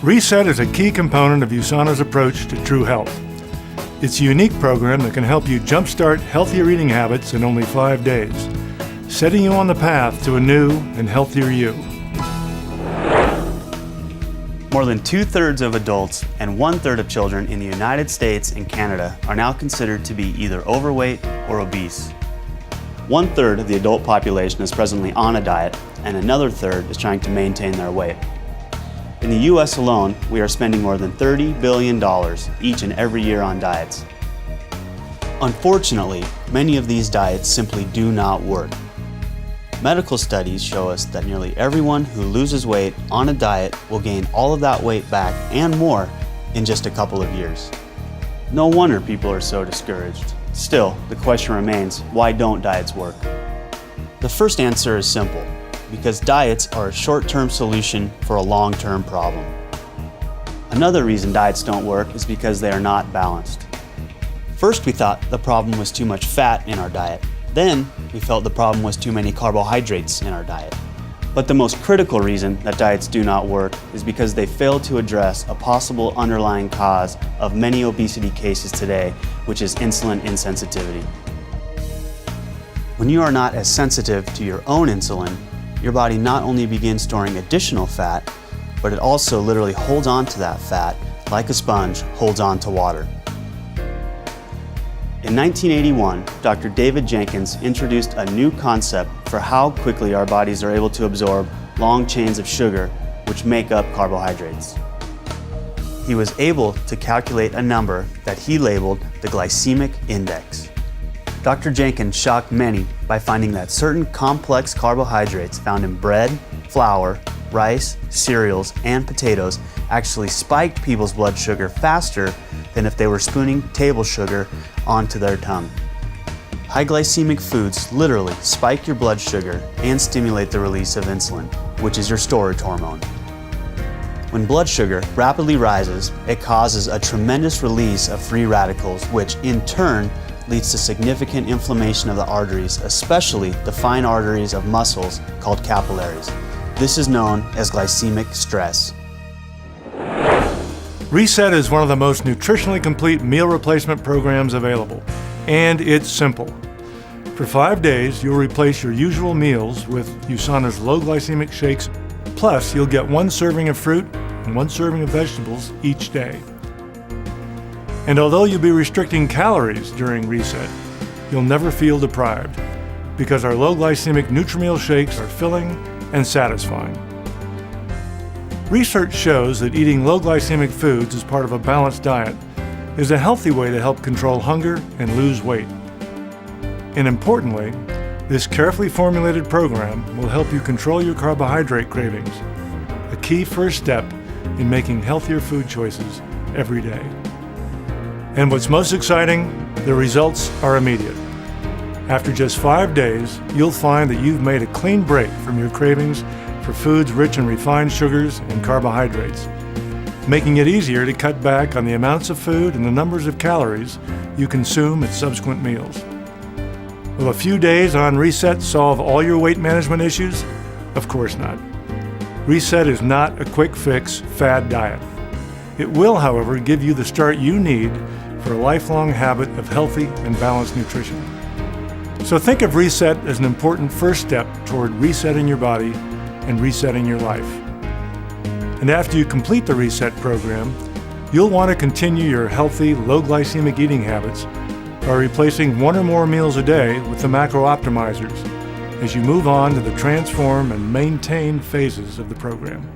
Reset is a key component of USANA's approach to true health. It's a unique program that can help you jumpstart healthier eating habits in only 5 days, setting you on the path to a new and healthier you. More than 2/3 of adults and 1/3 of children in the United States and Canada are now considered to be either overweight or obese. 1/3 of the adult population is presently on a diet, and another third is trying to maintain their weight. In the US alone, we are spending more than $30 billion each and every year on diets. Unfortunately, many of these diets simply do not work. Medical studies show us that nearly everyone who loses weight on a diet will gain all of that weight back and more in just a couple of years. No wonder people are so discouraged. Still, the question remains, why don't diets work? The first answer is simple. Because diets are a short-term solution for a long-term problem. Another reason diets don't work is because they are not balanced. First, we thought the problem was too much fat in our diet. Then, we felt the problem was too many carbohydrates in our diet. But the most critical reason that diets do not work is because they fail to address a possible underlying cause of many obesity cases today, which is insulin insensitivity. When you are not as sensitive to your own insulin, your body not only begins storing additional fat, but it also literally holds on to that fat like a sponge holds on to water. In 1981, Dr. David Jenkins introduced a new concept for how quickly our bodies are able to absorb long chains of sugar, which make up carbohydrates. He was able to calculate a number that he labeled the glycemic index. Dr. Jenkins shocked many by finding that certain complex carbohydrates found in bread, flour, rice, cereals, and potatoes actually spiked people's blood sugar faster than if they were spooning table sugar onto their tongue. High glycemic foods literally spike your blood sugar and stimulate the release of insulin, which is your storage hormone. When blood sugar rapidly rises, it causes a tremendous release of free radicals, which in turn leads to significant inflammation of the arteries, especially the fine arteries of muscles called capillaries. This is known as glycemic stress. Reset is one of the most nutritionally complete meal replacement programs available, and it's simple. For 5 days, you'll replace your usual meals with USANA's low glycemic shakes, plus you'll get 1 serving of fruit and 1 serving of vegetables each day. And although you'll be restricting calories during Reset, you'll never feel deprived because our low glycemic Nutrimeal shakes are filling and satisfying. Research shows that eating low glycemic foods as part of a balanced diet is a healthy way to help control hunger and lose weight. And importantly, this carefully formulated program will help you control your carbohydrate cravings, a key first step in making healthier food choices every day. And what's most exciting, the results are immediate. After just 5 days, you'll find that you've made a clean break from your cravings for foods rich in refined sugars and carbohydrates, making it easier to cut back on the amounts of food and the numbers of calories you consume at subsequent meals. Will a few days on Reset solve all your weight management issues? Of course not. Reset is not a quick fix fad diet. It will, however, give you the start you need for a lifelong habit of healthy and balanced nutrition. So think of Reset as an important first step toward resetting your body and resetting your life. And after you complete the Reset program, you'll want to continue your healthy, low glycemic eating habits by replacing 1 or more meals a day with the macro optimizers as you move on to the transform and maintain phases of the program.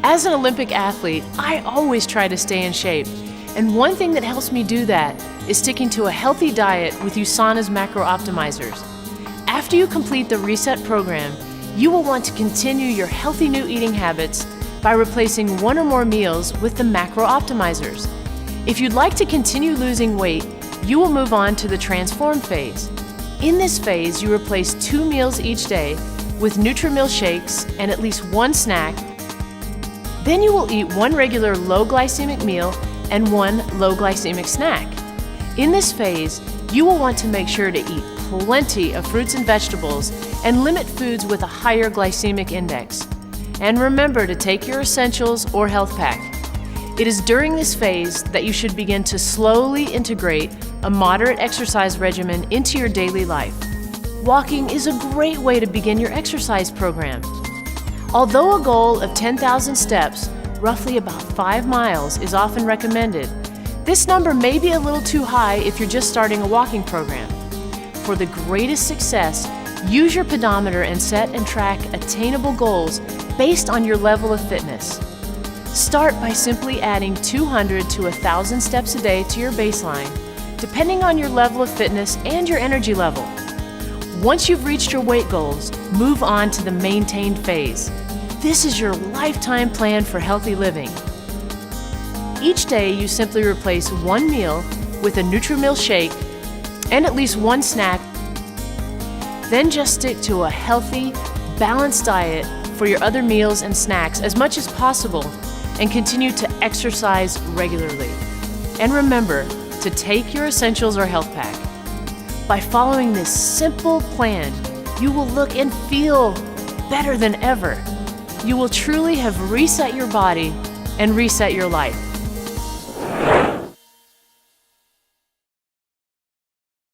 As an Olympic athlete, I always try to stay in shape. And one thing that helps me do that is sticking to a healthy diet with USANA's macro optimizers. After you complete the Reset program, you will want to continue your healthy new eating habits by replacing 1 or more meals with the macro optimizers. If you'd like to continue losing weight, you will move on to the transform phase. In this phase, you replace 2 meals each day with Nutrimeal shakes and at least 1 snack. Then you will eat 1 regular low glycemic meal and 1 low glycemic snack. In this phase, you will want to make sure to eat plenty of fruits and vegetables and limit foods with a higher glycemic index. And remember to take your essentials or health pack. It is during this phase that you should begin to slowly integrate a moderate exercise regimen into your daily life. Walking is a great way to begin your exercise program. Although a goal of 10,000 steps, roughly about 5 miles, is often recommended, this number may be a little too high if you're just starting a walking program. For the greatest success, use your pedometer and set and track attainable goals based on your level of fitness. Start by simply adding 200 to 1,000 steps a day to your baseline, depending on your level of fitness and your energy level. Once you've reached your weight goals, move on to the maintained phase. This is your lifetime plan for healthy living. Each day, you simply replace one meal with a Nutri-Mill shake and at least one snack. Then just stick to a healthy, balanced diet for your other meals and snacks as much as possible, and continue to exercise regularly. And remember to take your essentials or health pack. By following this simple plan, you will look and feel better than ever. You will truly have reset your body and reset your life.